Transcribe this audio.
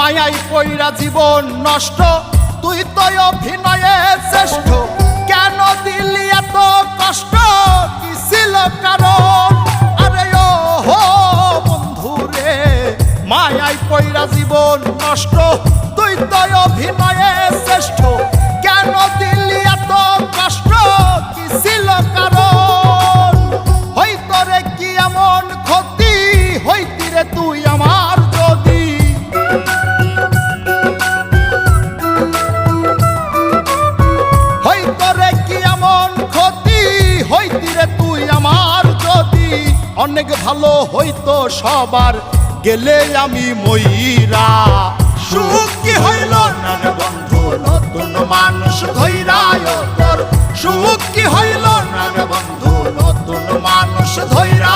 মায়াই পইরা জীবন নষ্ট, তুই তো অভিনয়ে শ্রেষ্ঠ। কেন দিলি এত কষ্ট, কি ছিল কারণ? আরে ও হো বন্ধু রে, মায়াই পইরা জীবন নষ্ট, তুই তো অভিনয়ে শ্রেষ্ঠ। কেন দিলি এত কষ্ট, কি ছিল কারণ? হইতো রে কি এমন ক্ষতি, হইতি রে তুই আমার যদি। হইতো রে কি এমন ক্ষতি, হইতি রে তুই আমার যদি। অনেক ভালো হইতো সবার, গেলে আমি ময়রা। সুখ কি হইল না রে বন্ধু, নতুন মানুষ ধৈরায় তোর। সুখ কি হইল না রে বন্ধু, নতুন মানুষ ধৈরা।